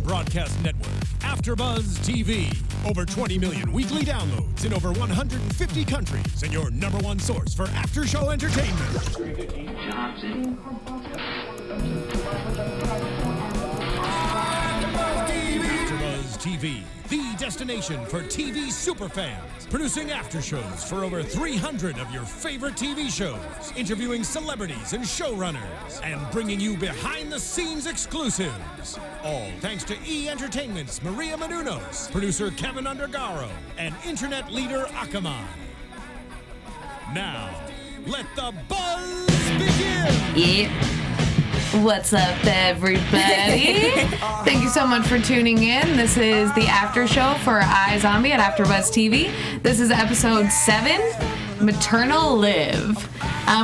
broadcast network, AFTERBUZZ TV. Over 20 million weekly downloads in over 150 countries, and your #1 source for after-show entertainment. AFTERBUZZ TV, the destination for TV superfans. Producing after-shows for over 300 of your favorite TV shows. Interviewing celebrities and showrunners. And bringing you behind-the-scenes exclusives. All thanks to E! Entertainment's Maria Menounos, producer Kevin Undergaro, and internet leader Akamai. Now, let the buzz begin! Yeah. What's up, everybody? Thank you so much for tuning in. This is the after show for iZombie at AFTERBUZZ TV. This is episode 7, Maternity Liv.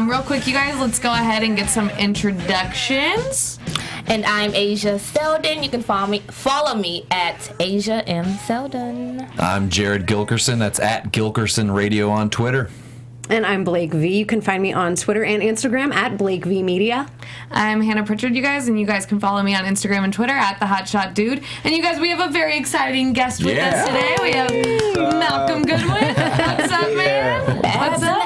Real quick, you guys, let's go ahead and get some introductions. And I'm Aja Seldon. You can follow me at Aja M. Seldon. I'm Jared Gilkerson. That's at Gilkerson Radio on Twitter. And I'm Blake V. You can find me on Twitter and Instagram at Blake V Media. I'm Hannah Prichard, you guys, and you guys can follow me on Instagram and Twitter at The Hotshot Dude. And you guys, we have a very exciting guest with us today. We have Malcolm Goodwin. What's up, man? What's up?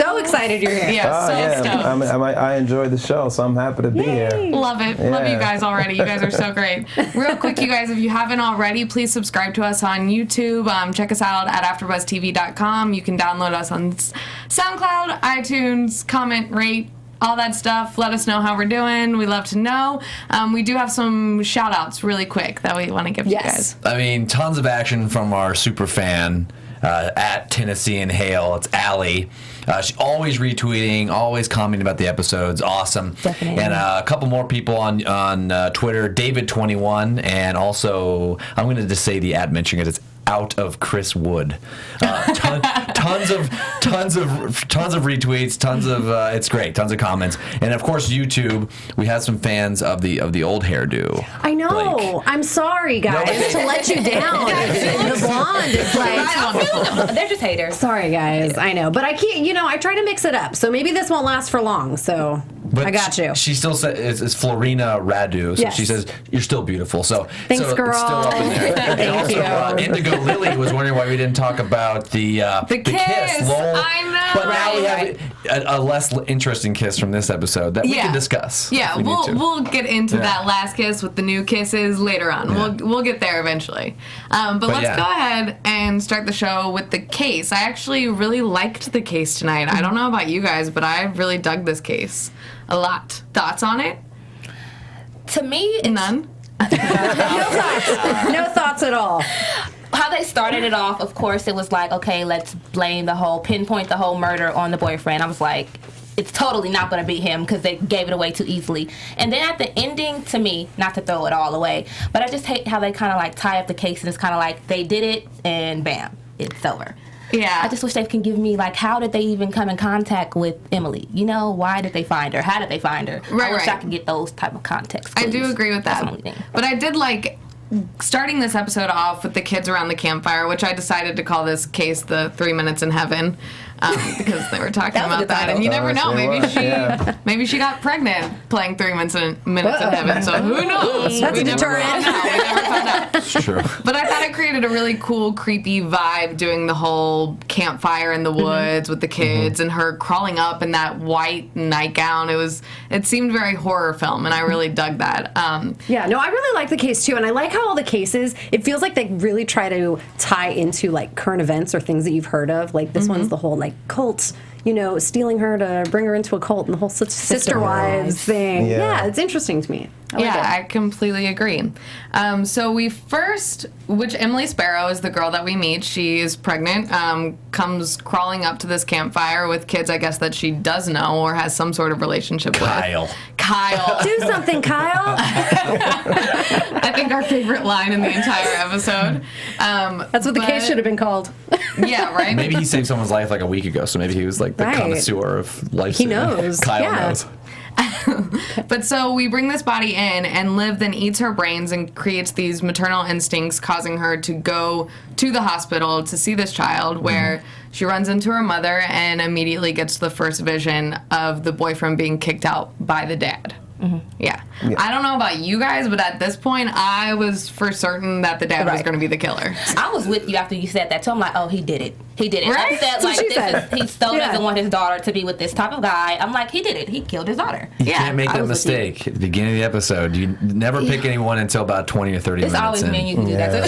So excited you're here. Yeah, stoked. I enjoyed the show, so I'm happy to be here. Love it. Yeah. Love you guys already. You guys are so great. Real quick, you guys, if you haven't already, please subscribe to us on YouTube. Check us out at AfterBuzzTV.com. You can download us on SoundCloud, iTunes, comment, rate, all that stuff. Let us know how we're doing. We love to know. We do have some shout-outs really quick that we want to give to you guys. I mean, tons of action from our super fan at Tennessee and Hale. It's Allie. She's always retweeting, always commenting about the episodes. Awesome. Definitely. And a couple more people on Twitter, David21, and also, I'm going to just say the ad mention because it's out of Chris Wood. Tons of retweets, tons of it's great, tons of comments, and of course YouTube. We have some fans of the old hairdo. I know. Blake. I'm sorry, guys, to let you down. The blonde is like. They're just haters. Sorry, guys. I know, but I can't. I try to mix it up, so maybe this won't last for long. So. But I got you. She still says it's Florina Radu, so yes. she says you're still beautiful. So thanks, so girl. It's still up in there. Thank you. Indigo Lily was wondering why we didn't talk about the kiss. Lol. I know. But now we have a less interesting kiss from this episode that we can discuss. Yeah, we'll get into that last kiss with the new kisses later on. Yeah. We'll get there eventually. But let's go ahead and start the show with the case. I actually really liked the case tonight. I don't know about you guys, but I really dug this case a lot. Thoughts on it? To me, None? No thoughts. No thoughts at all. How they started it off, of course, it was like, okay, let's pinpoint the whole murder on the boyfriend. I was like, it's totally not going to be him because they gave it away too easily. And then at the ending, to me, not to throw it all away, but I just hate how they kind of like tie up the case and it's kind of like they did it and bam, it's over. Yeah. I just wish they can give me, like, how did they even come in contact with Emily? Why did they find her? How did they find her? Right, I wish I could get those type of context clues. I do agree with that. That's the only thing. But I did like starting this episode off with the kids around the campfire, which I decided to call this case the 3 Minutes in Heaven. Because they were talking about that, and you never know. Maybe she got pregnant playing 3 Minutes in Heaven. So who knows? That's a deterrent. We never found out. It's true. But I thought it created a really cool, creepy vibe doing the whole campfire in the woods with the kids and her crawling up in that white nightgown. It seemed very horror film, and I really dug that. Yeah, no, I really like the case too, and I like how all the cases, it feels like they really try to tie into like current events or things that you've heard of. Like this one's the whole like cults, stealing her to bring her into a cult and the whole sister wives thing. Yeah, it's interesting to me. I completely agree. So which Emily Sparrow is the girl that we meet. She is pregnant, comes crawling up to this campfire with kids, I guess, that she does know or has some sort of relationship with. Kyle. Do something, Kyle. I think our favorite line in the entire episode. That's what the case should have been called. Yeah, right? Maybe he saved someone's life like a week ago, so maybe he was like the connoisseur of life. He knows. Kyle knows. But so we bring this body in, and Liv then eats her brains and creates these maternal instincts, causing her to go to the hospital to see this child, where she runs into her mother and immediately gets the first vision of the boyfriend being kicked out by the dad. Yeah. I don't know about you guys, but at this point, I was for certain that the dad was going to be the killer. I was with you after you said that too. I'm like, oh, he did it. He did it. Right? I said, That's what she said. he still doesn't want his daughter to be with this type of guy. I'm like, he did it. He killed his daughter. You can't make I that was with you. mistake at the beginning of the episode. You never pick anyone until about 20 or 30 It's minutes always in. me and you can do that too.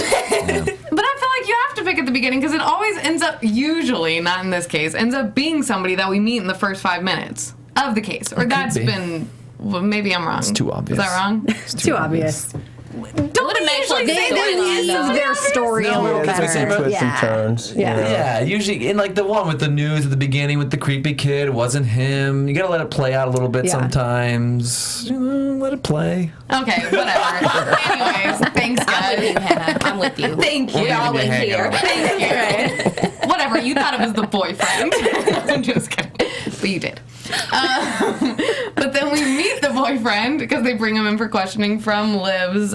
But I feel like you have to pick at the beginning because it always ends up, usually, not in this case, ends up being somebody that we meet in the first 5 minutes of the case. Or that's be. been, well, maybe I'm wrong. It's too obvious. Is that wrong? It's too obvious. Don't we usually say They that? leave their story a little There's better. some twists and turns. Yeah. Yeah, usually in like the one with the news at the beginning with the creepy kid, it wasn't him. You gotta let it play out a little bit sometimes. Let it play. Okay, whatever. Anyways, thanks, I'm with you, guys. Hannah. I'm with you. Thank you. We're always hang here. on. Thank you. Right. Whatever, you thought it was the boyfriend. I'm just kidding. But you did. But then we meet the boyfriend because they bring him in for questioning from Liv's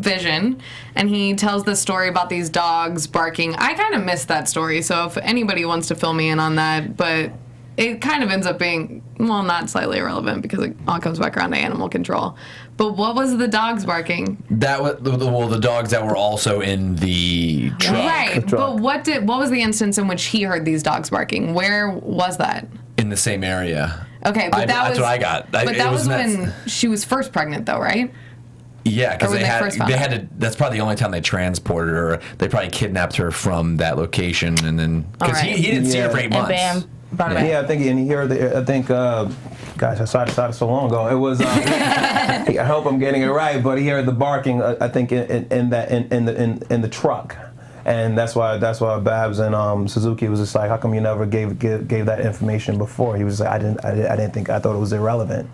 vision. And he tells the story about these dogs barking. I kind of missed that story, so if anybody wants to fill me in on that, but it kind of ends up being, well, not slightly irrelevant because it all comes back around to animal control. But what was the dogs barking? That was the dogs that were also in the truck. Right, but what was the instance in which he heard these dogs barking? Where was that? In the same area. Okay, but That's what I got. But that was nuts. when she was first pregnant, though, right? Yeah, because Or when they they first found had her. to. That's probably the only time they transported her. They probably kidnapped her from that location, and then because Alright. he didn't see her Yeah. for 8 And months. bam, brought it back. Yeah, I think, and he heard. I think, gosh, I saw it so long ago. It was. I hope I'm getting it right, but he heard the barking. I think in the truck, and that's why Babs and Suzuki was just like, how come you never gave that information before? He was like, I didn't think. I thought it was irrelevant.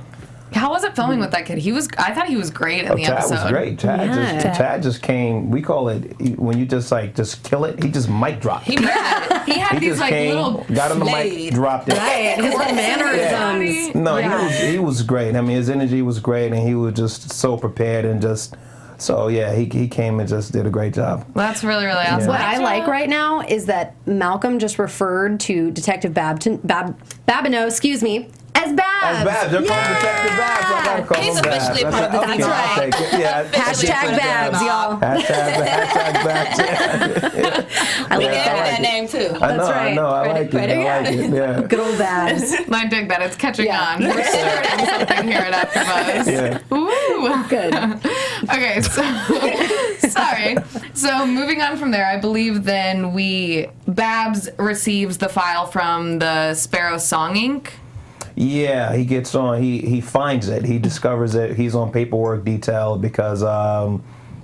How was it filming with that kid? I thought he was great in the Chad episode. was great. Chad just came. We call it when you just kill it. He just mic dropped. He had these just like came, little got on the mic, Slade. dropped it. Right, his mannerisms. No, he was great. I mean, his energy was great, and he was just so prepared and just. So yeah, he came and just did a great job. That's really, really awesome. What I like right now is that Malcolm just referred to Detective Babineau, as Babs. As Babs, they're called Detective Babs. I gotta call He's him Babs. officially part of the Okay, team. I'll take it. Yeah. Hashtag Babs, y'all. Hashtag Babs. I like Gave me that that. name too. I know. right. I like it. Yeah. Good old Babs. I dig that. It's catching Yeah. on. We're starting something here at AfterBuzz. Yeah. Woo! Good. Okay, so sorry. So moving on from there, I believe then Babs receives the file from the Sparrow Song Inc. Yeah, he gets on. He finds it. He discovers it. He's on paperwork detail because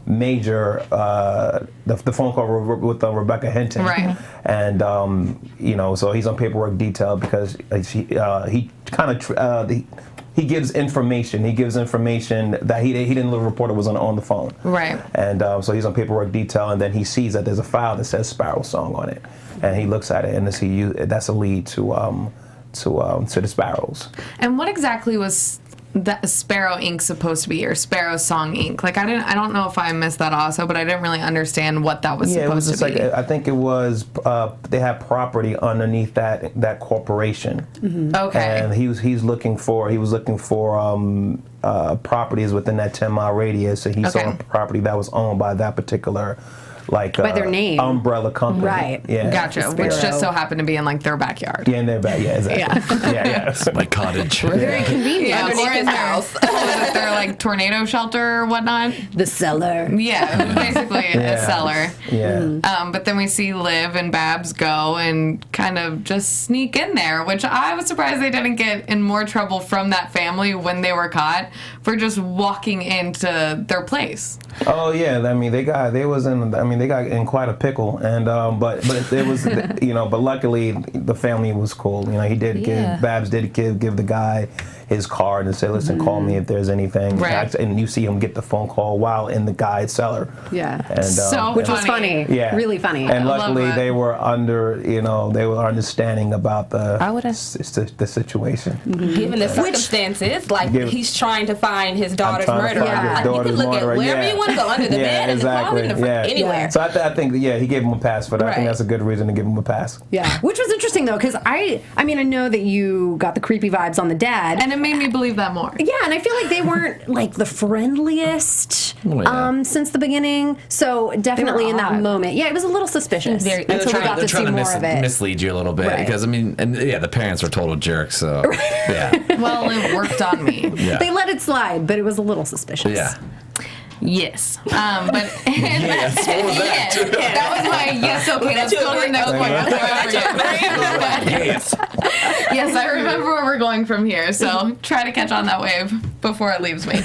Major, the phone call with Rebecca Hinton, Right. And so he's on paperwork detail because he kind of he gives information. He gives information that he didn't report it was on the phone. Right. And so he's on paperwork detail, and then he sees that there's a file that says Sparrow Song on it, and he looks at it, and that's a lead to the Sparrows. And what exactly was that Sparrow Inc. supposed to be, or Sparrow Song Inc.? Like I don't know if I missed that also, but I didn't really understand what that was Yeah, it was supposed just to be. like I think it was they had property underneath that corporation. Okay. And he was looking for properties within that 10-mile radius, and he saw a property that was owned by that particular By their name. umbrella company. Right. Yeah. Gotcha. Which just so happened to be in like their backyard. Yeah, in their back. Yeah, exactly. Yeah. My cottage. Very convenient. Yeah, Underneath or in his their house. was it their like tornado shelter or whatnot? The cellar. Yeah, it was basically a Yeah. cellar. Yeah. But then we see Liv and Babs go and kind of just sneak in there, which I was surprised they didn't get in more trouble from that family when they were caught for just walking into their place. Oh yeah, I mean they got in quite a pickle, and but it was but luckily the family was cool. He did Babs did give the guy his card and say, listen, call me if there's anything. Right. And you see him get the phone call while in the guy's cellar. Yeah. And, So Which was funny. Yeah. Really funny. And love luckily that. they were understanding about the situation. Given the circumstances, like he's trying to find his daughter's trying to murderer. find his Like, daughter's you can look murderer, at wherever yeah. you want to go under the Yeah, bed and exactly, the closet, yeah. anywhere. fair. So I think he gave him a pass for that. I think that's a good reason to give him a pass. Yeah, which was interesting though, because I mean, I know that you got the creepy vibes on the dad, And it made me believe that more. yeah, and I feel like they weren't like the friendliest since the beginning. So definitely in that odd. moment, it was a little suspicious Very- until we got to see more of it. mislead you a little bit Right. because I mean, and the parents were total jerks. So yeah, Well, it worked on me. yeah, They let it slide, but it was a little suspicious. yeah. Yes. But Yes, what was that? yes, that was my yes. Okay, let's go to the next point. Yes. Yes, I remember where we're going from here, so try to catch on that wave before it leaves me.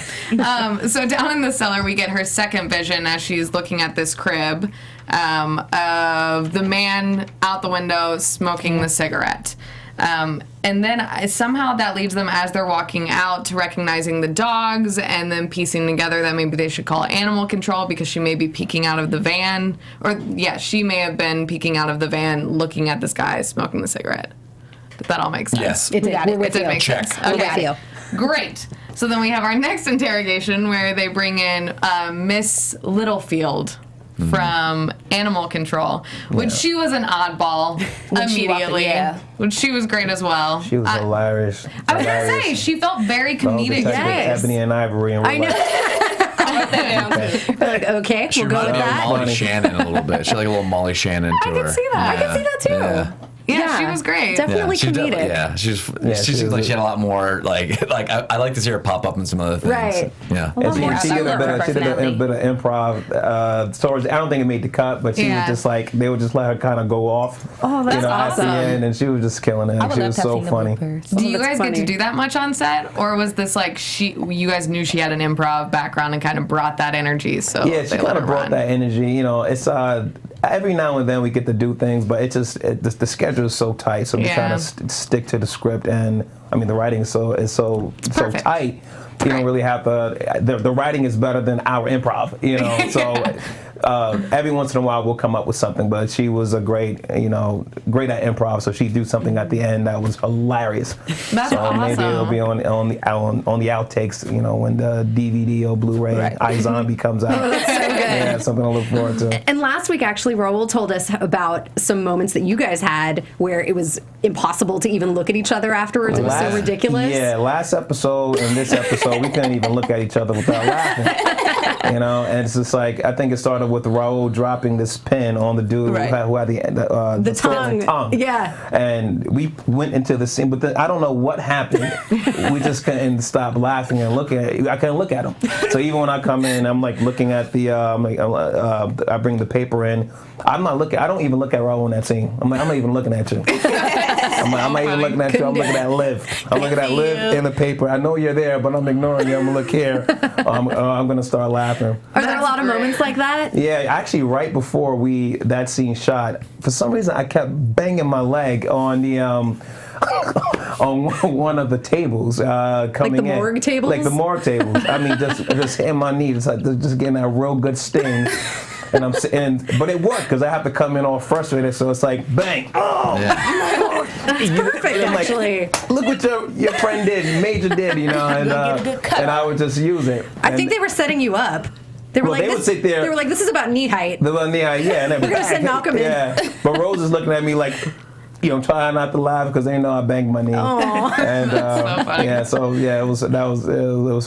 So down in the cellar, we get her second vision as she's looking at this crib of the man out the window smoking the cigarette. And then somehow that leads them as they're walking out to recognizing the dogs and then piecing together that maybe they should call animal control because she may be peeking out of the van. Or, she may have been peeking out of the van looking at this guy smoking the cigarette. Did that all make sense? Yes. It did. We're with It did you. make Check. sense. We're Okay. with you. Great. So then we have our next interrogation where they bring in Miss Littlefield from Animal Control, which she was an oddball When she walked in, immediately. yeah. Which she was great as well. She was hilarious. I was gonna say she felt very comedic. Yes. Ebony and Ivory. And I know. Like, okay, She we'll go with reminded me of that. Molly Funny. Shannon a little bit. She had like a little Molly Shannon to her. I can see that. I can see that too. Yeah. Yeah, she was great. Definitely she comedic. she she seemed was like she had a lot more like I like to see her pop up in some other things. Right. Yeah. A lot And more she did a sober bit of personality. improv. Towards, I don't think it made the cut, but she Yeah. was just like, they would just let her kind of go off. Oh, that's At awesome. the end, and she was just killing it. I would She love was to have so seen funny. the bloopers. Do you that's guys get to funny. do that much on set, or was this like you guys knew she had an improv background and kind of brought that energy? So Yeah, she they let kind of her brought run? that energy. You know, it's every now and then we get to do things, but the schedule is so tight, so we Yeah. kind of stick to the script. And I mean, the writing is so perfect. tight. You don't really have the writing is better than our improv. You know, so. Every once in a while we'll come up with something, but she was a great at improv, so she'd do something at the end that was hilarious. That's so maybe it'll awesome. be on the outtakes, when the DVD or Blu-ray Right. iZombie comes out. Yeah, something to look forward to. And last week, actually, Raoul told us about some moments that you guys had where it was impossible to even look at each other afterwards. It was so ridiculous. Yeah, last episode and this episode, we couldn't even look at each other without laughing. And it's just like, I think it started with Raoul dropping this pen on the dude Right. who had the tongue. Yeah. And we went into the scene, but then I don't know what happened. We just couldn't stop laughing and I couldn't look at him. So even when I come in, I'm like looking at I bring the paper in. I don't even look at Raoul in that scene. I'm not even looking at you. I'm not even looking at you. I'm looking at Liv. I'm looking at Liv in the paper. I know you're there, but I'm ignoring you. I'm gonna look here. I'm gonna start laughing. Are there a lot of great. moments like that? Yeah, actually, right before that scene shot, for some reason I kept banging my leg on the on one of the tables coming in. the morgue tables? Like the morgue tables. I mean, just hitting my knee, just getting that real good sting. But it worked because I have to come in all frustrated, so it's like bang. Oh, That's perfect, I'm like, actually. look what your friend did, Major did, and I would just use it. I think they were setting you up. They were Well, like, they would sit there- They were like, this is about knee height. And then We're gonna send Malcolm in. Yeah, but Rose is looking at me like, trying not to laugh because they know I banged my knee. Aw. And so funny. it was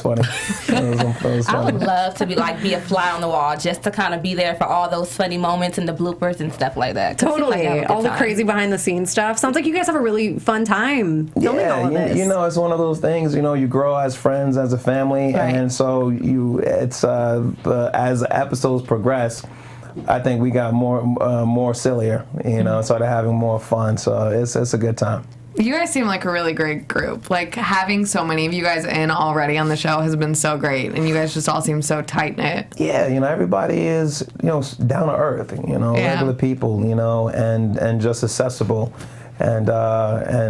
funny. It was I funny. would love to be a fly on the wall, just to kind of be there for all those funny moments and the bloopers and stuff like that. 'Cause it seems like you have Totally. a good All the time. crazy behind the scenes stuff. Sounds like you guys have a really fun time filming all of this. It's one of those things. You grow as friends, as a family, Right. and so as the episodes progress, I think we got more sillier. Started having more fun. So it's a good time. You guys seem like a really great group. Like having so many of you guys in already on the show has been so great, and you guys just all seem so tight knit. Yeah, everybody is, down to earth, regular people, and just accessible. And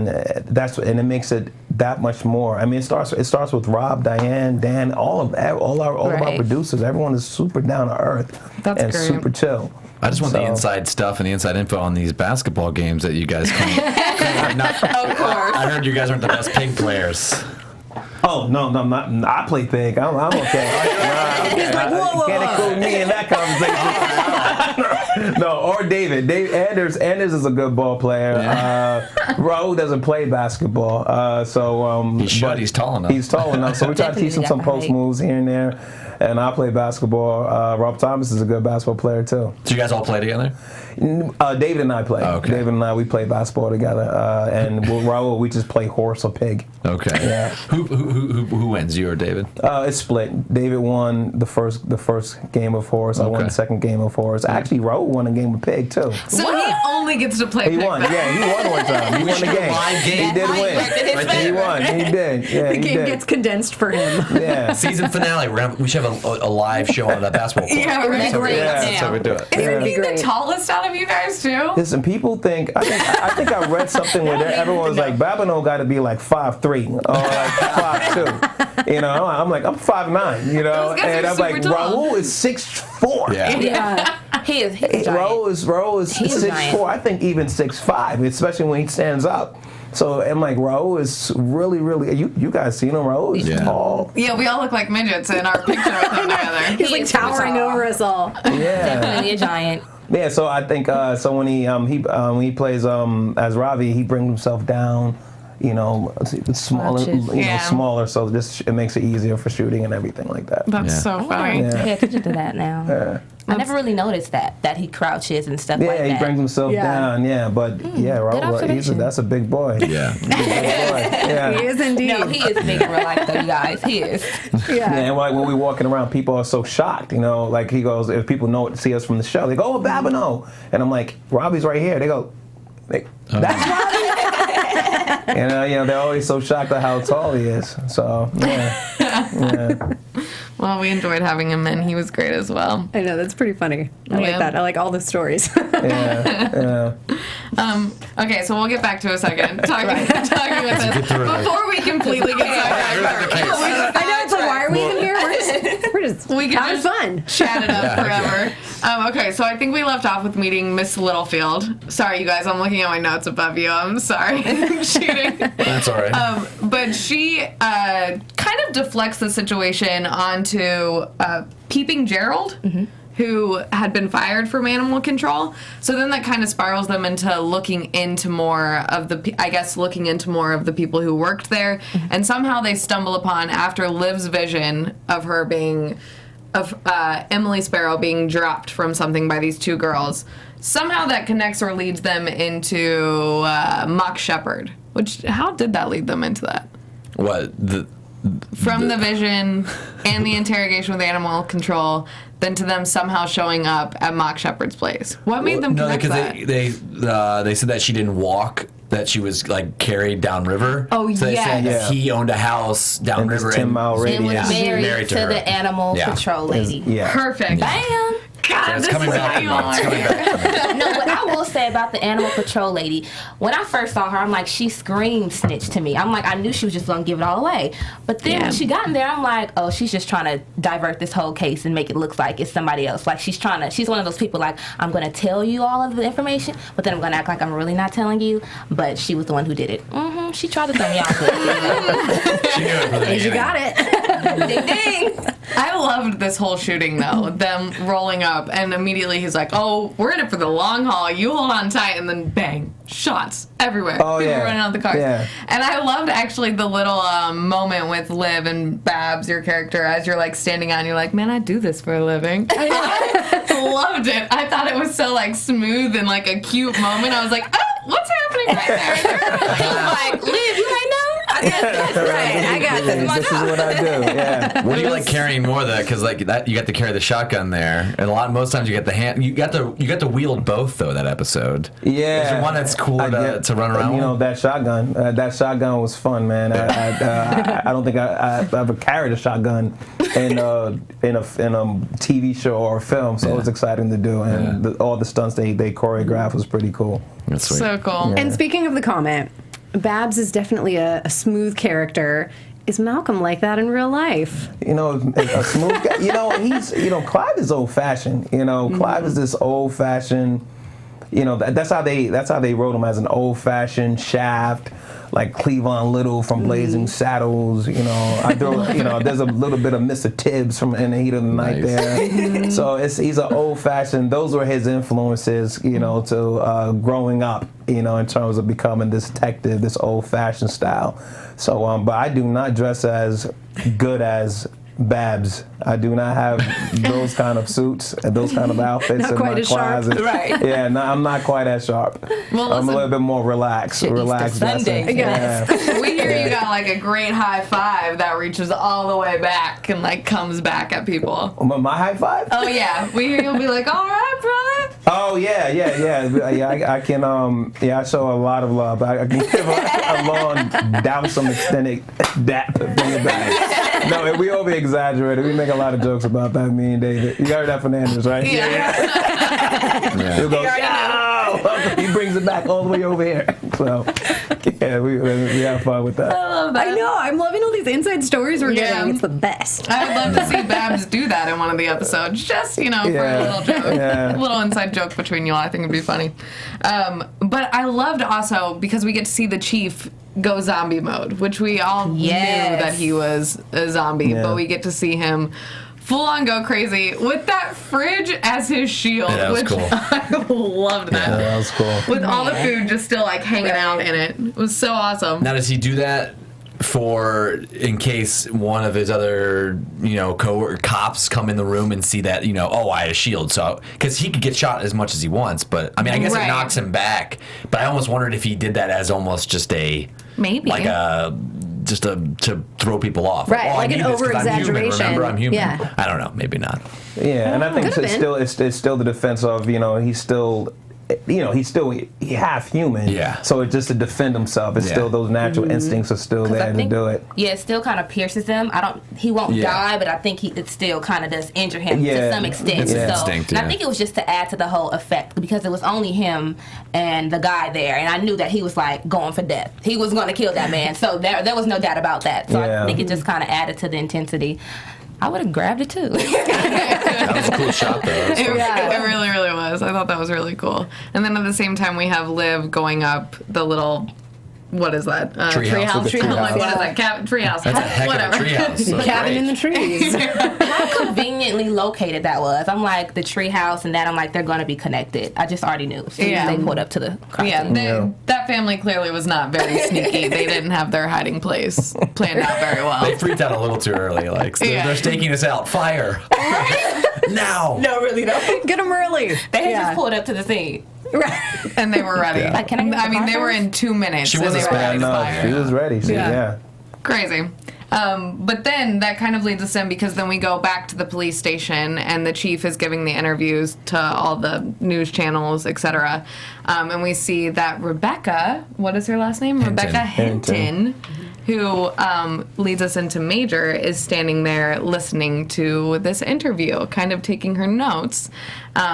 it makes it that much more. I mean, it starts with Rob, Diane, Dan, all of our Right. producers. Everyone is super down to earth That's and great. super chill. I just want the So- inside stuff and the inside info on these basketball games that you guys come. Of course. I heard you guys aren't the best ping players. Oh no, I play Pig. I'm okay. He's like, whoa. Can't include me in that conversation. No, or David. Anders is a good ball player. Raul doesn't play basketball, so He should. He's tall enough. He's tall enough, so we try to teach him some post moves here and there. And I play basketball. Rob Thomas is a good basketball player too. So you guys all play together? David and I play. Oh, okay. David and I, we play basketball together. And with Raul, we just play horse or pig. Okay. Yeah. Who wins, you or David? It's split. David won the first game of horse. I won the second game of horse. Actually, Raul won a game of pig too. So he only gets to play. He won. Yeah, he won one time. He won the game. Live game. He did win. He won. He did. Yeah, The game gets condensed for him. Yeah. Season finale. We should have a live show on the basketball court. Yeah, right. That's how we do it. Isn't he the Great. tallest out of you guys too? Listen, people think. I think I read something where everyone's like, Babino got to be like 5'3" or like 5'2". You know, I'm like, I'm 5'9". You know, Those guys and are I'm like, super tall. Raul is 6'4". Yeah. He is. He's a giant. Raul is He's 6'4". giant. I think even 6'5", especially when he stands up. So I'm like, Raul is really. You guys seen him? Raul is tall. Yeah, we all look like midgets in our picture with him together. He's like is super towering tall. over us all. Yeah. Definitely a giant. Yeah, so I think so when he plays as Ravi, he brings himself down, you know, smaller, smaller, so it makes it easier for shooting and everything like that. That's so funny. Yeah. Pay attention to that now. I never really noticed that he crouches and stuff like Yeah, that. he brings himself down. Yeah, but Raul, observation. that's a big boy. Yeah. Big boy. Yeah. He is indeed. No, he is big in real life, though, you guys. He is. Yeah, and like when we're walking around, people are so shocked, you know. Like he goes, if people see us from the show, they go, "Oh, Babino," and I'm like, "Robbie's right here." They go, "That's Robbie." And they're always so shocked at how tall he is. So yeah. Well, we enjoyed having him, and he was great as well. I know, that's pretty funny. I like that. I like all the stories. Yeah. Okay, so we'll get back to a second talking with this before we completely get sidetracked. I know, it's like, why are we even here? We're just We can having just fun. chat it up forever. Okay, so I think we left off with meeting Miss Littlefield. Sorry, you guys, I'm looking at my notes above you. I'm sorry. I'm cheating. That's all right. But she kind of deflects the situation onto Peeping Gerald, who had been fired from animal control. So then that kind of spirals them into looking into more of the people who worked there. And somehow they stumble upon, after Liv's vision of her being, Emily Sparrow being dropped from something by these two girls, somehow that connects or leads them into Mock Shepherd. How did that lead them into that? What? From the vision and the interrogation with animal control, then to them somehow showing up at Mock Shepherd's place. What made them connect that? They said that she didn't walk, that she was like carried downriver. Oh, so they said yes. that he owned a house downriver. 10-mile And radius. was married to her. the animal control lady. Yeah. Perfect. Bam! God, So it's this coming is back what to you me. want. It's coming back to me. No, what I will say about the animal control lady, when I first saw her, I'm like, she screamed snitch to me. I'm like, I knew she was just gonna give it all away. But then when she got in there, I'm like, oh, she's just trying to divert this whole case and make it look like it's somebody else. Like she's one of those people like, I'm gonna tell you all of the information, but then I'm gonna act like I'm really not telling you. But she was the one who did it. She tried to throw me off. She knew it from the You beginning. got it. Ding ding. I loved this whole shooting, though. Them rolling up, and immediately he's like, oh, we're in it for the long haul. You hold on tight, and then bang, shots everywhere. Oh, People yeah. running out the cars. Yeah. And I loved, actually, the little moment with Liv and Babs, your character, as you're, like, standing on. You're like, man, I do this for a living. I loved it. I thought it was so, like, smooth and, like, a cute moment. I was like, oh, what's happening right there? Like, Liv, you ain't know? I guess that's right. I got this. This is what I do. Yeah. What do you like carrying more though? Because like that, you got to carry the shotgun there, and most times you get the hand. You got to wield both though. That episode. Yeah. Is there one that's cool to run around? You know, with? that shotgun. That shotgun was fun, man. I don't think I ever carried a shotgun in a TV show or a film, so it was exciting to do, and all the stunts they choreographed was pretty cool. That's sweet. So cool. And speaking of the comment, Babs is definitely a smooth character. Is Malcolm like that in real life? You know, a smooth guy. Clive is old fashioned. Clive is this old fashioned. That's how they wrote him, as an old fashioned shaft. like Cleavon Little from Blazing Saddles. You know, I throw, you know, there's a little bit of Mr. Tibbs from In the Heat of the Night there. So he's an old-fashioned. Those were his influences, you know, to growing up, you know, in terms of becoming this detective, this old-fashioned style. So, but I do not dress as good as Babs. I do not have those kind of suits and those kind of outfits Not in quite my as sharp. closet. Right. Yeah, no, I'm not quite as sharp. Well, I'm a listen, little bit more relaxed. Relaxed. Sunday. dressing. Yes. Yeah. We hear you got like a great high five that reaches all the way back and like comes back at people. My high five? Oh yeah, we hear you'll be like, all right, brother. Oh yeah. I can I show a lot of love. I can give a long, down some extended dap from the back. No, we over exaggerated. We make a lot of jokes about that. Me and David. You heard that from Anders, right? Yeah. He'll go, "Yo!" He brings it back all the way over here. So yeah, we have fun with that. I know. I'm loving all these inside stories we're Yeah. getting. It's the best. I would love to see Babs do that in one of the episodes, just, you know, for a little joke. Yeah. A little inside joke between you all. I think it'd be funny. But I loved also, because we get to see the Chief go zombie mode, which we all knew that he was a zombie, Yeah. but we get to see him full on go crazy with that fridge as his shield, Yeah, that was which cool. I loved that. Yeah, that was cool. With all the food just still like hanging out in it. It was so awesome. Now, does he do that for in case one of his other, you know, cops come in the room and see that, you know, oh, I had a shield, so because he could get shot as much as he wants, but I mean, I guess Right. it knocks him back. But I almost wondered if he did that as almost just a Maybe. like a just to throw people off. Right, oh, like I an need this 'cause I'm human. over-exaggeration. Remember, I'm human. Yeah. I don't know, maybe not. Yeah, and I think Could've it's still the defense of, you know, he's still, you know, he's half human. Yeah. So it's just to defend himself. It's Yeah. still those natural instincts are still 'Cause I there to think- do it. Yeah, it still kind of pierces him. He won't Yeah. die, but I think it still kind of does injure him Yeah. to some extent. It's an So, instinct, and I yeah. think it was just to add to the whole effect because it was only him and the guy there, and I knew that he was like going for death. He was going to kill that man, so there was no doubt about that. So Yeah. I think it just kind of added to the intensity. I would have grabbed it too. That was a cool shot, though. That was fun. It really, really was. I thought that was really cool. And then at the same time, we have Liv going up the little, what is that? Treehouse. Treehouse. Treehouse. I'm like, what is that? Treehouse. That's a heck Whatever. of a treehouse. That's Cabin great. in the trees. How conveniently located that was. I'm like the tree house and that. I'm like they're going to be connected. I just already knew. As soon as they pulled up to the Yeah, crossing. that family clearly was not very sneaky. They didn't have their hiding place planned out very well. They freaked out a little too early. Like they're staking us out. Fire! Now! No, really though. Get them early. They had Yeah. just pulled up to the scene. Right. And they were ready. Like, can I get the mean, they car were first? in 2 minutes. She and wasn't they were Yeah, ready to no, fire. she was ready. Yeah. Crazy. But then that kind of leads us in because then we go back to the police station and the chief is giving the interviews to all the news channels, etc. And we see that Rebecca, what is her last name? Hinton. Rebecca Hinton, who leads us into Major, is standing there listening to this interview, kind of taking her notes.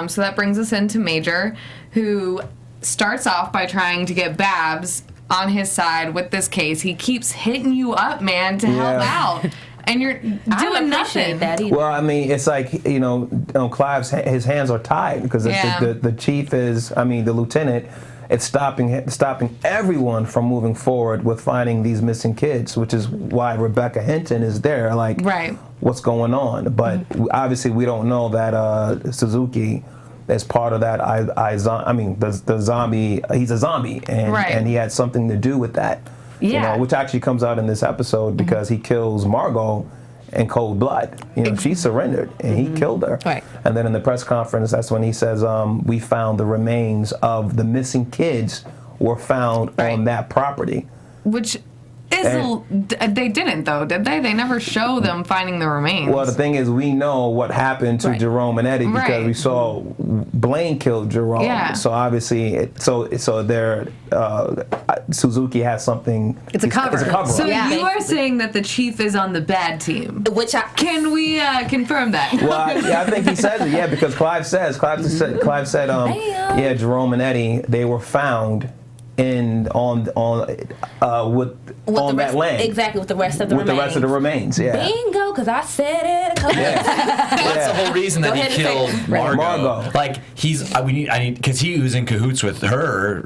So that brings us into Major, who starts off by trying to get Babs on his side with this case. He keeps hitting you up, man, to help Yeah. out. And you're I don't doing appreciate nothing. that either. Well, I mean, it's like, you know, Clive's his hands are tied because Yeah. the chief is, I mean, the lieutenant. It's stopping everyone from moving forward with finding these missing kids, which is why Rebecca Hinton is there. Like, Right. what's going on? But obviously, we don't know that Suzuki is part of that. The zombie. He's a zombie, and Right. and he had something to do with that. You Yeah. know, which actually comes out in this episode because he kills Margot in cold blood. You know, she surrendered and he killed her. Right. And then in the press conference, that's when he says, we found the remains of the missing kids were found on that property. Which is they didn't though, did they? They never show them finding the remains. Well, the thing is, we know what happened to Right. Jerome and Eddie because Right. we saw Blaine killed Jerome. Yeah. So obviously, Suzuki has something. It's a cover. It's a cover. so Yeah. you are saying that the chief is on the bad team. Which Can we confirm that? Well, I think he says it. Yeah, because Clive said, yeah, Jerome and Eddie, they were found on that land. Exactly, with the rest of the With remains. the rest of the remains, yeah. Bingo, because I said it a couple Yeah. That's the whole reason that Go he ahead and killed say it. Margot. Margot. Like I need because he was in cahoots with her.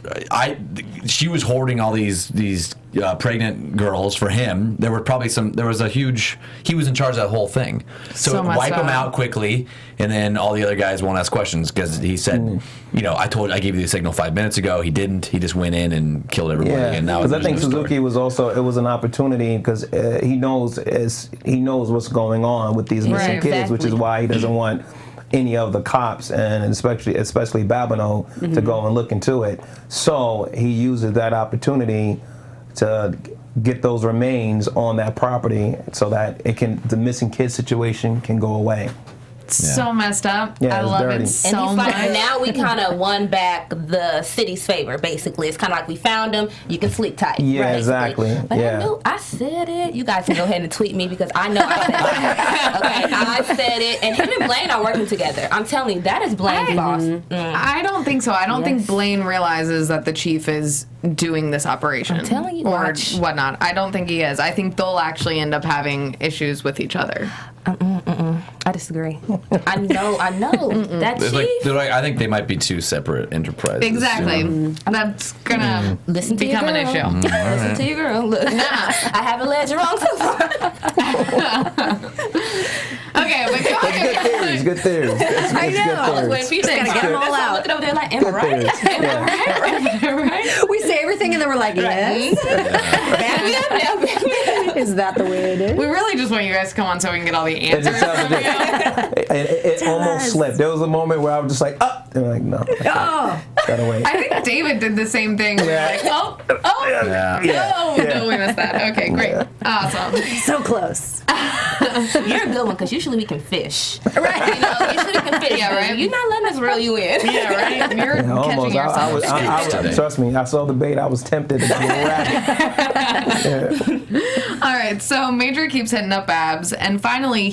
She was hoarding all these pregnant girls for him. There were probably there was a huge, he was in charge of that whole thing. So wipe him out quickly, and then all the other guys won't ask questions because he said, I gave you the signal 5 minutes ago. He didn't. He just went in and killed everybody. Yeah, and now because I think there's no Suzuki story. was also, it was an opportunity because he knows what's going on with these missing Right, kids, which is why he doesn't want any of the cops and especially Babineau to go and look into it. So he uses that opportunity to get those remains on that property so that the missing kid situation can go away. So messed up. Yeah, I it's love dirty. it And so he's like, much. now we kind of won back the city's favor, basically. It's kind of like we found him, you can sleep tight. Yeah, basically. exactly. But Yeah. I said it. You guys can go ahead and tweet me because I know I said it. Okay, I said it. And him and Blaine are working together. I'm telling you, that is Blaine's boss. I don't think so. I don't think Yes. Blaine realizes that the chief is doing this operation. I'm telling you, or watch. whatnot. I don't think he is. I think they'll actually end up having issues with each other. I disagree. I know. That There's chief. I think they might be two separate enterprises. Exactly. That's gonna Listen to become your an girl. issue. Listen to your girl. Look, I haven't led you wrong so far. Okay, but go ahead. Good theories. It's I know. good When theories. people gotta get them all out. looking over there like, am I right? Good theories. Yeah. Right? We say everything and then we're like, yes. Is that the way it is? We really just want you guys to come on so we can get all the It answers. just sounded it almost us. slipped. There was a moment where I was just like, and I'm like, no. Oh, Gotta wait. I think David did the same thing. We were like, oh, no, we missed that. Okay, great. Awesome. so close. You're a good one because usually we can fish. Right. Usually we can fish. Yeah, right. You're not letting us reel you in. Yeah, right? You're Yeah, catching yourself. Trust me, I saw the bait. I was tempted to grab it. All right, so Major keeps hitting up Babs, and finally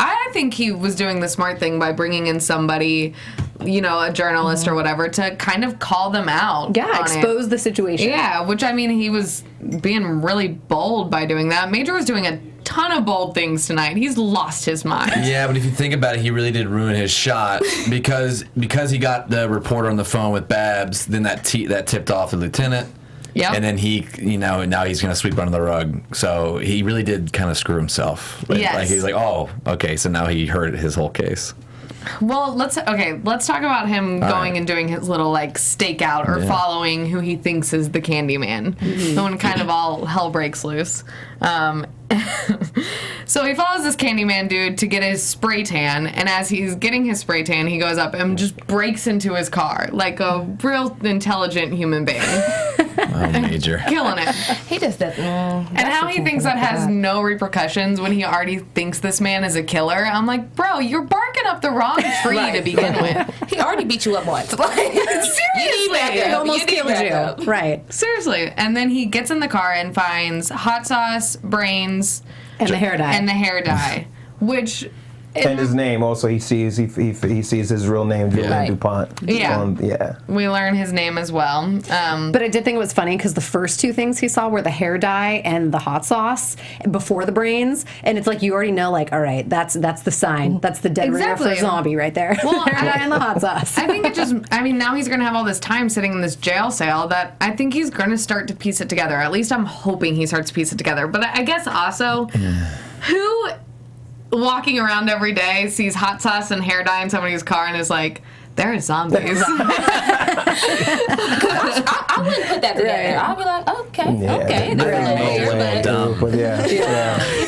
I think he was doing the smart thing by bringing in somebody, a journalist or whatever, to kind of call them out. Yeah, on expose the situation. Yeah, which I mean, he was being really bold by doing that. Major was doing a ton of bold things tonight. He's lost his mind. Yeah, but if you think about it, he really did ruin his shot because he got the reporter on the phone with Babs. Then that tipped off the lieutenant. Yep. And then now he's going to sweep under the rug. So he really did kind of screw himself. Yes. Like he's like, oh, okay. So now he hurt his whole case. Well, let's talk about him going and doing his little stakeout or following who he thinks is the Candyman. So when kind of all hell breaks loose. So he follows this Candyman dude to get his spray tan, and as he's getting his spray tan, he goes up and just breaks into his car like a real intelligent human being, Oh, Major. killing it. He just doesn't. And how he thinks that has no repercussions when he already thinks this man is a killer. I'm like, bro, you're barking up the wrong tree to begin with. He already beat you up once. Like, Seriously. It almost killed you. Right. Seriously. And then he gets in the car and finds hot sauce, brains, And the hair dye. and the hair dye, which And his name also, he sees his real name, Julian Right. DuPont. Yeah. Yeah. we learn his name as well. But I did think it was funny because the first two things he saw were the hair dye and the hot sauce before the brains, and it's like you already know, like, all right, that's the sign, that's the dead ringer for Exactly. a zombie right there. Well, hair dye and the hot sauce. I think now he's going to have all this time sitting in this jail cell that I think he's going to start to piece it together. At least I'm hoping he starts to piece it together. But I guess also, who walking around every day sees hot sauce and hair dye in somebody's car and is like, there are zombies. I wouldn't put that together. Right. I'd be like, okay, Yeah. okay, that's a little major, but dumb. But yeah. you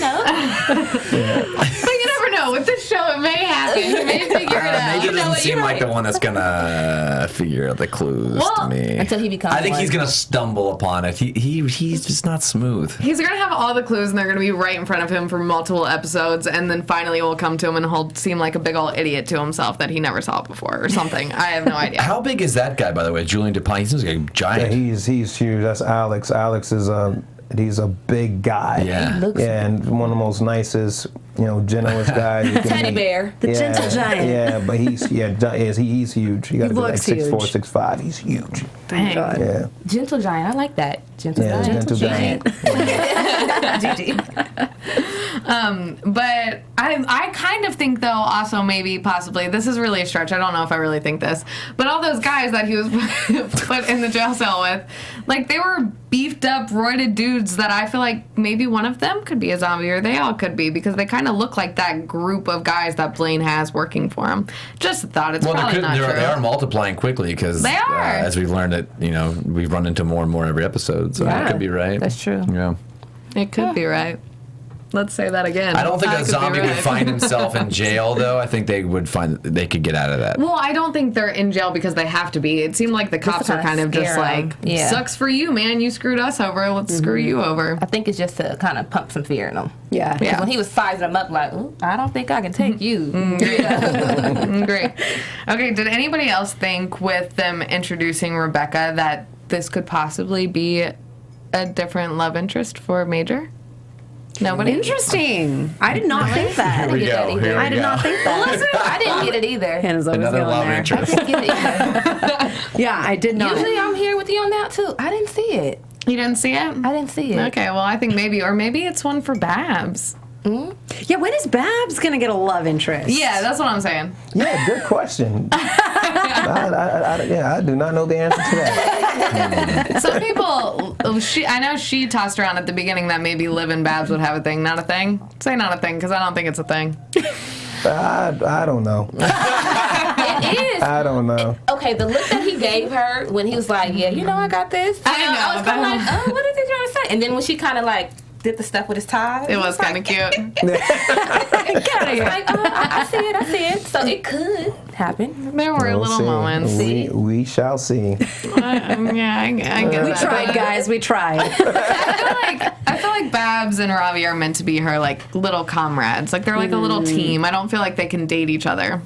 know, But you never know. With this show, it may happen. You may figure it out. Major doesn't what, seem you're like right. the one that's gonna figure out the clues Well, to me. until he becomes I think one. he's gonna stumble upon it. He's just not smooth. He's going to have all the clues, and they're going to be right in front of him for multiple episodes, and then finally we'll come to him, and he'll seem like a big old idiot to himself that he never saw before or something. I have no idea. How big is that guy, by the way? Julian DuPont. He seems like a Yeah, giant. he's huge. That's Alex. Alex is he's a big guy. Yeah. looks Yeah, and one of the most nicest, gentlest guys you can Teddy meet. bear. The gentle giant. Yeah, but he's huge. He got to be like looks 6'4", huge. 6'5". He's huge. Dang. God. Yeah, Gentle giant. I like that. Gentle yeah, giant. gentle giant. Gigi. But I kind of think, though, also maybe, possibly, this is really a stretch. I don't know if I really think this. But all those guys that he was put in the jail cell with, like, they were beefed up, roided dudes that I feel like maybe one of them could be a zombie, or they all could be, because they kind of look like that group of guys that Blaine has working for him. Just a thought. It's probably not true. They are multiplying quickly because, they are. As we've learned it, we've run into more and more every episode, so that could be right. That's true. Yeah. It could be right. Let's say that again. I don't think a zombie would find himself in jail, though. I think they would find they could get out of that. Well, I don't think they're in jail because they have to be. It seemed like the cops are kind of just like, sucks for you, man. You screwed us over. Let's screw you over. I think it's just to kind of pump some fear in them. Yeah. Because when he was sizing them up, like, ooh, I don't think I can take you. Great. Okay, did anybody else think with them introducing Rebecca that this could possibly be a different love interest for Major? Nobody? Interesting. I did not think that. Here we go. I did not think that. Listen, I didn't get it either. Hannah's always Another going love there. interest. I didn't get it either. Yeah, I did not. Usually I'm here with you on that, too. I didn't see it. You didn't see it? I didn't see it. Okay, well, I think maybe it's one for Babs. Yeah, when is Babs going to get a love interest? Yeah, that's what I'm saying. Yeah, good question. I do not know the answer to that. Some people, I know she tossed around at the beginning that maybe Liv and Babs would have a thing. Not a thing? Say not a thing, because I don't think it's a thing. I don't know. It is. I don't know. Okay, the look that he gave her when he was like, yeah, I got this. I was kind of like, oh, what is he trying to say? And then when she kind of like did the stuff with his tie. It was kind of cute. Get out of here. Like, I see it. So it could happen. There were little moments. We shall see. I get We that. tried, guys. We tried. I feel like Babs and Ravi are meant to be her like little comrades. Like they're like a little team. I don't feel like they can date each other.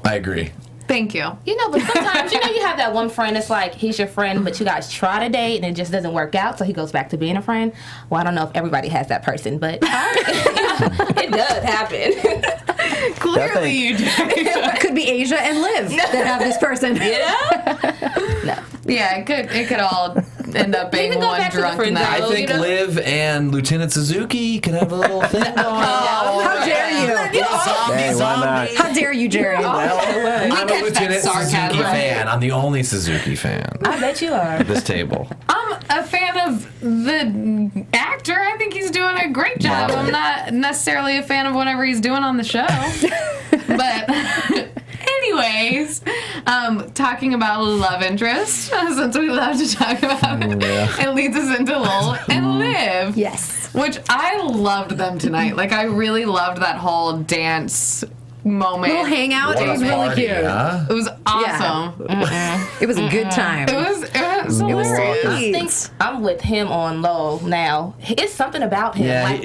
I agree. Thank you. But sometimes, you have that one friend that's like, he's your friend, but you guys try to date and it just doesn't work out, so he goes back to being a friend. Well, I don't know if everybody has that person, but it does happen. Clearly you do. Could be Aja and Liv that have this person. No. Yeah, it could all end up being can go one back to the drunk friend night. zone. I think Liv and Lieutenant Suzuki could have a little thing going on. How dare you? Hey, why not? How dare you, Jared? Well, I'm a Lieutenant sarcasm. Suzuki fan. I'm the only Suzuki fan I bet you are. at this table. I'm a fan of the actor. I think he's doing a great job. I'm not necessarily a fan of whatever he's doing on the show. But anyways, talking about love interest, since we love to talk about it, it leads us into Lowell and Liv. Yes. Which I loved them tonight. Like, I really loved that whole dance moment. Little hangout. What It was a really party, cute. huh? It was awesome. It was a good time. It was hilarious. I think I'm with him on Lowell now. It's something about him. Yeah, Like,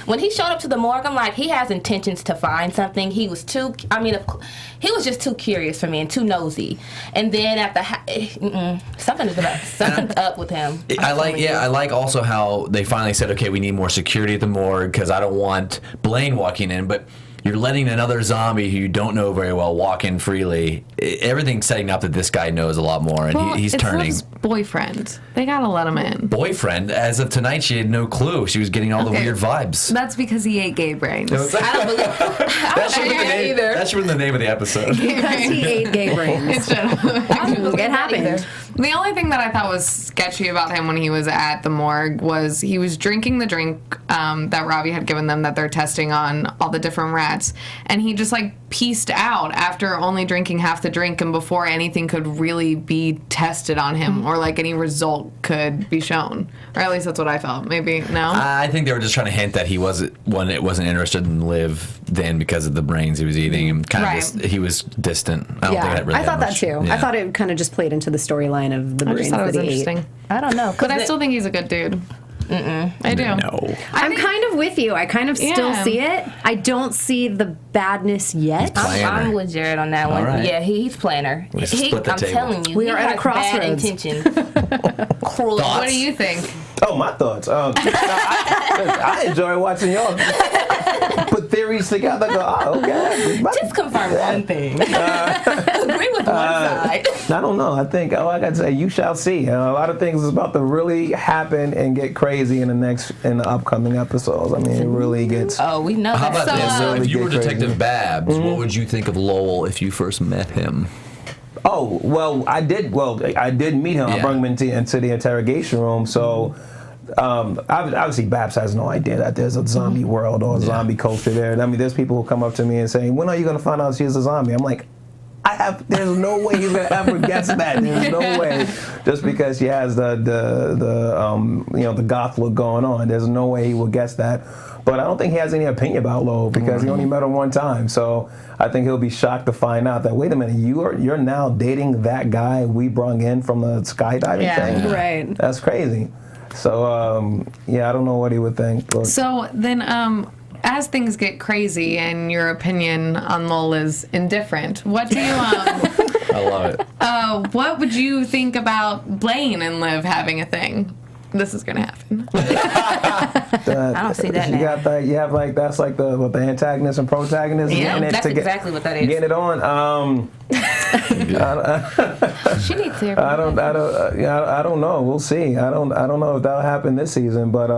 when he showed up to the morgue, I'm like, he has intentions to find something. He was he was just too curious for me and too nosy. And then something's up with him. I like also how they finally said, okay, we need more security at the morgue because I don't want Blaine walking in, but you're letting another zombie who you don't know very well walk in freely. Everything's setting up that this guy knows a lot more, and he's turning. It's Liv's boyfriend. They gotta let him in. Boyfriend? As of tonight, she had no clue. She was getting all the weird vibes. That's because he ate gay brains. I don't believe That should have been the name of the episode. Because he ate gay brains. It happened. The only thing that I thought was sketchy about him when he was at the morgue was he was drinking the drink that Ravi had given them that they're testing on all the different rats, and he just like pieced out after only drinking half the drink and before anything could really be tested on him or like any result could be shown, or at least that's what I felt. Maybe no. I think they were just trying to hint that he wasn't interested in Liv then because of the brains he was eating, and he was distant. I don't think that really I thought had that much. too. Yeah. I thought it kind of just played into the storyline of the I brains just thought it was that he interesting. ate. I don't know. But I still think he's a good dude. I do. No. I'm kind of with you. I kind of still Yeah. see it. I don't see the badness yet. playing her. I'm with Jared on that one. right. Yeah, he's playing her. Let's split the I'm table. telling you, We he are at a has crossroads. bad intentions. Cruel. What do you think? Oh, my thoughts. I enjoy watching y'all put theories together. Go, okay. Just confirm one thing. Agree with one side. I don't know. I think I got to say, you shall see. A lot of things is about to really happen and get crazy in the upcoming episodes. I mean, it really gets. Oh, we know. How about that. this? So, if you were Get crazy. Detective Babs, what would you think of Lowell if you first met him? Oh, well, I did meet him. Yeah. I brought him into the interrogation room. So, obviously, Babs has no idea that there's a zombie world or a zombie culture there. I mean, there's people who come up to me and say, "When are you going to find out she's a zombie?" I'm like, there's no way he's going to ever guess that. There's no way. Just because she has the goth look going on, there's no way he will guess that. But I don't think he has any opinion about Lowell because he only met her one time. So I think he'll be shocked to find out that, wait a minute, you're now dating that guy we brung in from the skydiving thing? Right. That's crazy. So, I don't know what he would think. But. So then, as things get crazy and your opinion on Lowell is indifferent, what do you, I love it. what would you think about Blaine and Liv having a thing? This is gonna happen. I don't see that You now. got that. You have that's like the antagonist and protagonist. Yeah, getting it that's to exactly what that is. Getting it on. She needs therapy. I don't know. We'll see. I don't know if that'll happen this season, but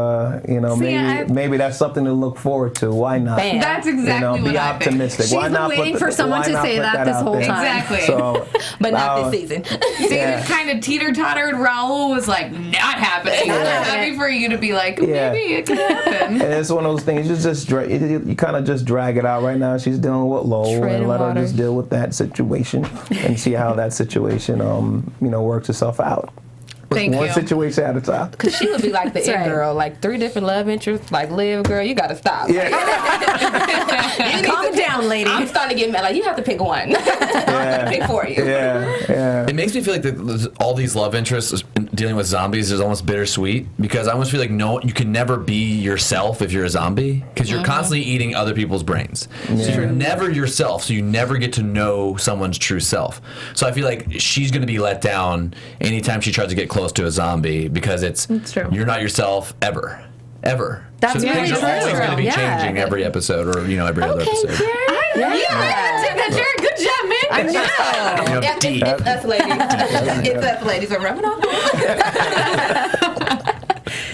maybe that's something to look forward to. Why not? Bam. That's exactly Be what I think. optimistic. She's Why been not waiting for someone to say that this whole time. Exactly. So, But not this season. David kind of teeter-tottered. Raul was like, not happening. Not They're happening. happy for you to be like, Yeah. maybe it could happen. And it's one of those things. You kind of just drag it out. Right now, she's dealing with Lowell, Tread and let her water. just deal with that situation and see how that situation, works itself out. Thank One you. situation at a time. Because she would be like the That's it right. girl, like 3 different love interests, like Liv, girl, you gotta stop. Yeah. Calm it down, lady. I'm starting to get mad. Like, you have to pick one. I'm gonna pick for you. Yeah. It makes me feel like all these love interests dealing with zombies is almost bittersweet because I almost feel like you can never be yourself if you're a zombie because you're constantly eating other people's brains. So you're never yourself, so you never get to know someone's true self. So I feel like she's going to be let down anytime she tries to get close to a zombie because That's true. you're not yourself ever. That's so really things are always true. going to be Yeah. changing every episode or every other episode. Jared, good job, man. I know. Yeah, it's us ladies. It's us ladies. I'm rubbing off.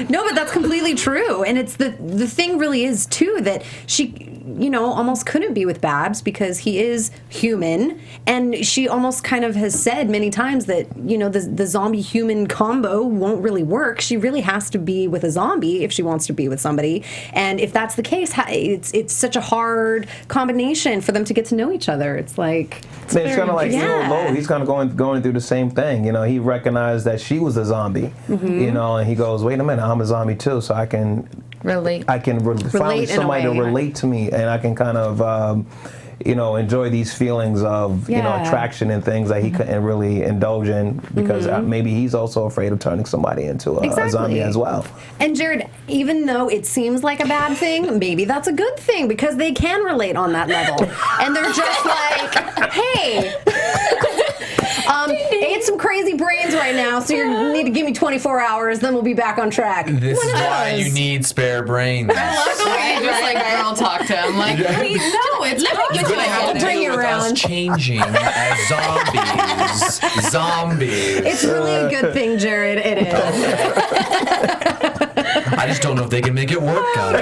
No, but that's completely true. And it's the thing really is, too, that she, almost couldn't be with Babs because he is human. And she almost kind of has said many times that, the zombie-human combo won't really work. She really has to be with a zombie if she wants to be with somebody. And if that's the case, it's such a hard combination for them to get to know each other. It's like... It's kind of like Yeah. he's kind of going through the same thing. He recognized that she was a zombie. And he goes, "Wait a minute, I'm a zombie too, so I can Relate. find Relate in a somebody to way. relate to me, and I can kind of." Enjoy these feelings of attraction and things that he couldn't really indulge in because maybe he's also afraid of turning somebody into a zombie as well. And Jared, even though it seems like a bad thing, maybe that's a good thing because they can relate on that level. And they're just like, hey, ate some crazy brains right now, so you need to give me 24 hours, then we'll be back on track. This One is of why those. you need spare brains. I love the way you just girl talk to him. Like, please, no, it's You're gonna have to Bring deal it with us around. changing as zombies. It's really a good thing, Jared. It is. I just don't know if they can make it work, guys.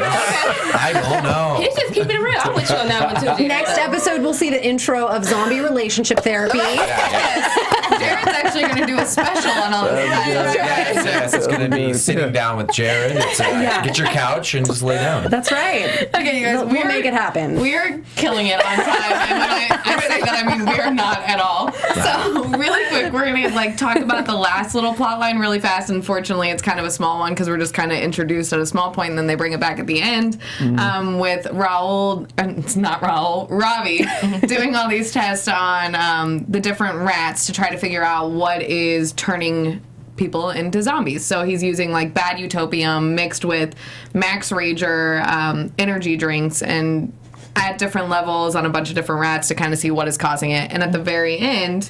I don't know. He's just keeping it real. I'm with you on that one, too. Jared. Next episode, we'll see the intro of zombie relationship therapy. Jared's actually going to do a special on all this stuff. Yes, it's going to be sitting down with Jared. It's, get your couch and just lay down. That's right. Okay, you guys, We'll make it happen. We're killing it on time. And when I say that, I mean we're not at all. So really quick, we're going to talk about the last little plot line really fast. Unfortunately, it's kind of a small one because we're just kind of introduced at a small point and then they bring it back at the end with Raul, it's not Raul, Ravi, doing all these tests on the different rats to try to figure out what is turning people into zombies. So he's using bad utopium mixed with Max Rager energy drinks and at different levels on a bunch of different rats to kind of see what is causing it. And at the very end,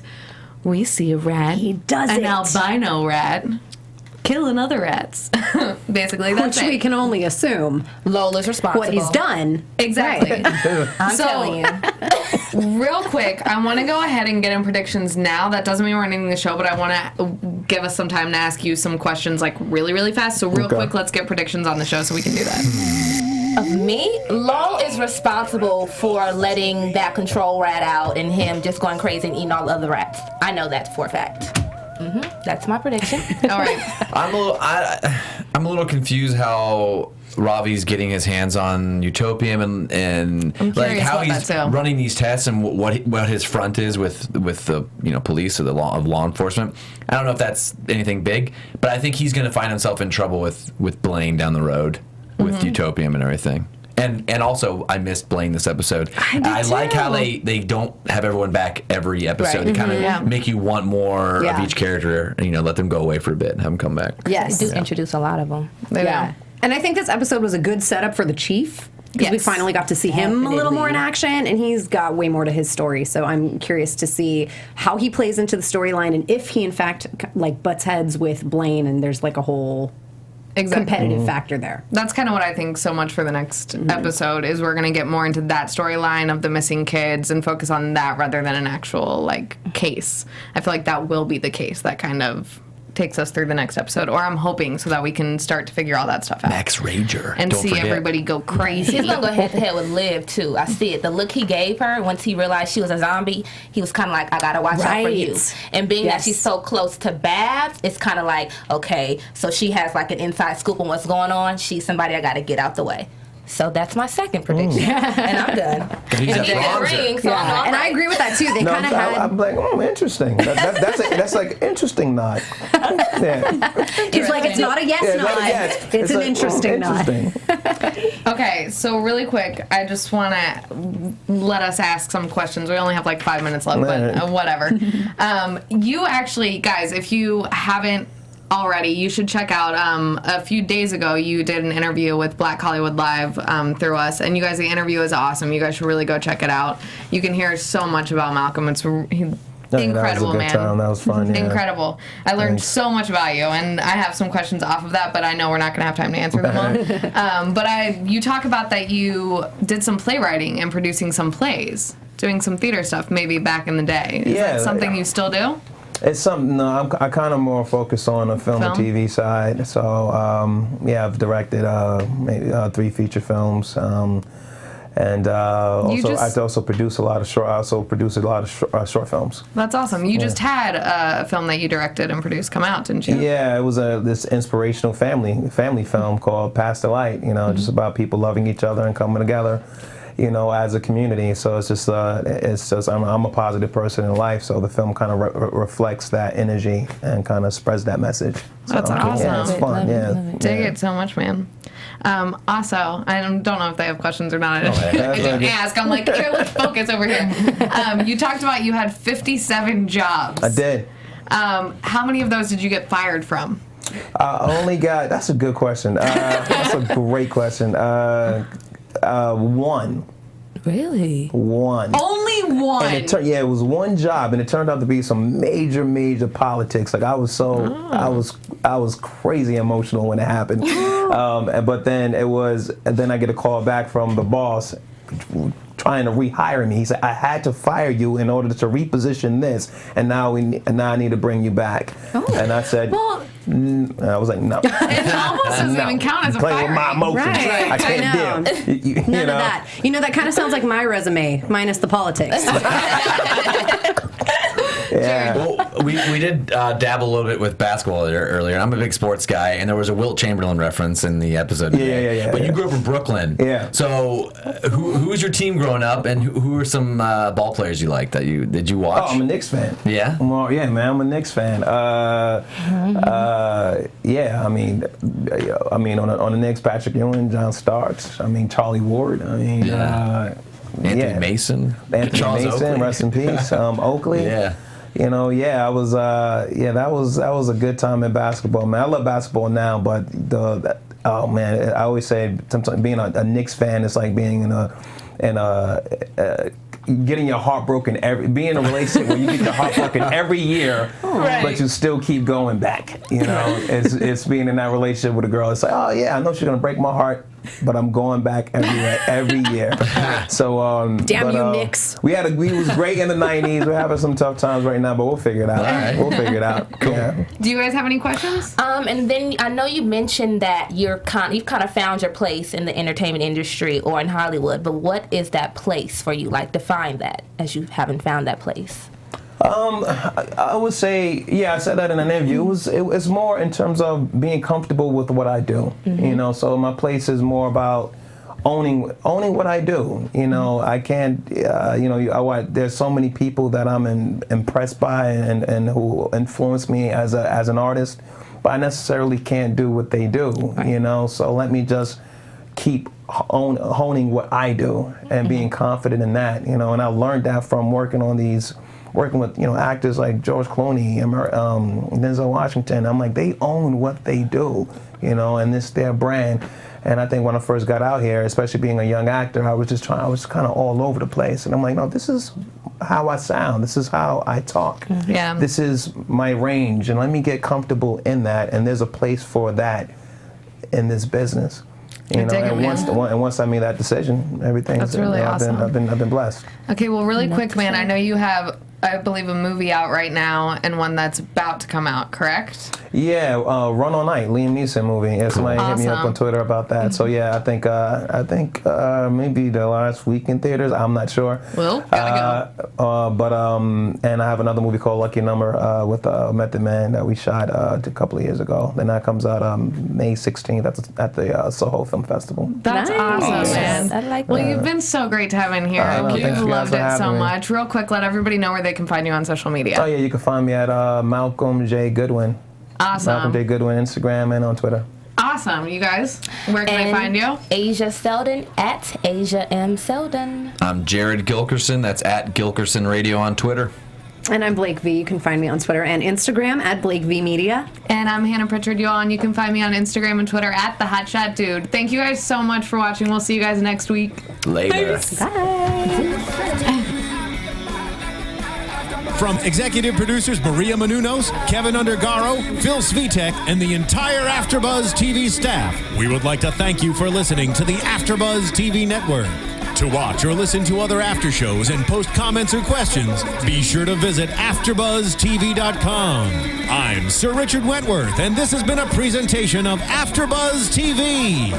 we see a rat. He does an it. albino rat. killing other rats. Basically, that's Which we can only assume Lola's responsible. what he's done. Exactly. I'm telling you. Real quick, I want to go ahead and get in predictions now. That doesn't mean we're ending the show, but I want to give us some time to ask you some questions, like, really, really fast. So real quick, let's get predictions on the show so we can do that. Of me, Lowell is responsible for letting that control rat out and him just going crazy and eating all the other rats. I know that for a fact. That's my prediction. All right. I'm a little confused how Ravi's getting his hands on Utopium and like how he's running these tests and what his front is with the police or the law enforcement. I don't know if that's anything big, but I think he's going to find himself in trouble with Blaine down the road with Utopium and everything. And also, I missed Blaine this episode. I like how they don't have everyone back every episode. They kind of make you want more of each character and, let them go away for a bit and have them come back. Yes. They do introduce a lot of them. Yeah. And I think this episode was a good setup for the Chief. Because we finally got to see him a little more in action, and he's got way more to his story. So I'm curious to see how he plays into the storyline and if he, in fact, butts heads with Blaine and there's a whole competitive factor there. That's kind of what I think so much for the next episode is we're going to get more into that storyline of the missing kids and focus on that rather than an actual case. I feel like that will be the case that kind of takes us through the next episode, or I'm hoping so that we can start to figure all that stuff out. Max Rager. And Don't see forget. Everybody go crazy. He's going to go head to head with Liv, too. I see it. The look he gave her once he realized she was a zombie, he was kind of like, I got to watch out for you. And being that she's so close to Babs, it's kind of like, okay, so she has an inside scoop on what's going on. She's somebody I got to get out the way. So that's my second prediction. And I'm done. He's and he didn't ring, so I know I'm And I right. agree with that, too. They kind of had... I'm like, interesting. That's like interesting nod. Yeah. He's like, it's not a yes nod. Not a yes. It's an interesting nod. Okay, so really quick, I just want to let us ask some questions. We only have 5 minutes left, but whatever. You actually, guys, if you haven't already, you should check out a few days ago you did an interview with Black Hollywood Live through us, and you guys, the interview is awesome. You guys should really go check it out. You can hear so much about Malcolm. It's incredible, that was a good man. Time. That was fun. Yeah. Incredible. I learned so much about you, and I have some questions off of that, but I know we're not going to have time to answer them all. But you talk about that you did some playwriting and producing some plays, doing some theater stuff maybe back in the day. Is that something you still do? It's something. No, I kind of more focus on the film and TV side. So I've directed maybe 3 feature films, and I also produce a lot of short. I also produce a lot of short films. That's awesome. You just had a film that you directed and produced come out, didn't you? Yeah, it was this inspirational family film called Pass the Light. Just about people loving each other and coming together. As a community. So it's just I'm a positive person in life. So the film kind of reflects that energy and kind of spreads that message. That's awesome. Yeah, it's fun. Dig it so much, man. Also, I don't know if they have questions or not. I didn't ask. I'm like, here, let's focus over here. You talked about you had 57 jobs. I did. How many of those did you get fired from? Only got. That's a good question. That's a great question. One. Really? One. Only one. And it was one job, and it turned out to be some major politics. I was crazy emotional when it happened. But then I get a call back from the boss trying to rehire me. He said, I had to fire you in order to reposition this, and now I need to bring you back. Oh. And I said, I was like, no. It almost doesn't even count as a playing firing. with my emotions. Right. I can't deal. None of that. That kind of sounds like my resume, minus the politics. Yeah. Well, we did dabble a little bit with basketball earlier. I'm a big sports guy, and there was a Wilt Chamberlain reference in the episode today. Yeah. But you grew up in Brooklyn. Yeah. So who was your team growing up, and who were some ball players you liked did you watch? Oh, I'm a Knicks fan. Yeah? Well, yeah, man, I'm a Knicks fan. Yeah, I mean, on the Knicks, Patrick Ewing, John Starks. Charlie Ward. Anthony Mason. Charles Mason, Oakley. rest in peace. Oakley. Yeah. I was. That was a good time in basketball, man. I love basketball now, but oh man, I always say sometimes being a Knicks fan is like being in a getting your heart broken being in a relationship where you get your heart broken every year, but you still keep going back. You know, it's being in that relationship with a girl. It's like, oh yeah, I know she's gonna break my heart, but I'm going back every year. So damn you, Knicks. We was great in the '90s. We're having some tough times right now, but we'll figure it out. Right. We'll figure it out. Cool. Yeah. Do you guys have any questions? And then I know you mentioned that you've kind of found your place in the entertainment industry or in Hollywood, but what is that place for you? Like, define that, as you haven't found that place. I would say, yeah, I said that in an interview. It's more in terms of being comfortable with what I do. You know, so my place is more about owning what I do. You know, I can't. There's so many people that I'm impressed by and who influence me as an artist, but I necessarily can't do what they do. Right. You know, so let me just keep honing what I do and being confident in that. You know, and I learned that from working with actors like George Clooney and Denzel Washington. I'm like, they own what they do, you know, and it's their brand. And I think when I first got out here, especially being a young actor, I was kind of all over the place. And I'm like, no, this is how I sound. This is how I talk. Yeah. This is my range, and let me get comfortable in that. And there's a place for that in this business. You know, and once I made that decision, everything's really awesome. I've been blessed. Okay, well, really quick, man. I know you have, I believe, a movie out right now and one that's about to come out, correct? Yeah, Run All Night, Liam Neeson movie. Yeah, somebody hit me up on Twitter about that. So yeah, I think maybe the last week in theaters. I'm not sure. Well, gotta go. And I have another movie called Lucky Number with Method Man that we shot a couple of years ago. Then that comes out May 16th at the Soho Film Festival. That's awesome, man. I like Well, you've been so great to have in here. We've loved it so much. Real quick, let everybody know where they can find you on social media. Oh yeah, you can find me at Malcolm J. Goodwin. Awesome. Malcolm J. Goodwin, Instagram and on Twitter. Awesome. You guys, where can I find you? Aja Seldon at Aja M. Seldon. I'm Jared Gilkerson. That's at Gilkerson Radio on Twitter. And I'm Blake V. You can find me on Twitter and Instagram at Blake V Media. And I'm Hannah Prichard, y'all, and you can find me on Instagram and Twitter at The Hotshot Dude. Thank you guys so much for watching. We'll see you guys next week. Later. Bye. From executive producers Maria Menounos, Kevin Undergaro, Phil Svitek, and the entire AfterBuzz TV staff, we would like to thank you for listening to the AfterBuzz TV network. To watch or listen to other after shows and post comments or questions, be sure to visit AfterBuzzTV.com. I'm Sir Richard Wentworth, and this has been a presentation of AfterBuzz TV.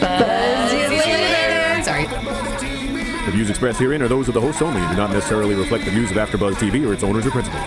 Buzz you later. Sorry. The views expressed herein are those of the hosts only and do not necessarily reflect the views of AfterBuzz TV or its owners or principals.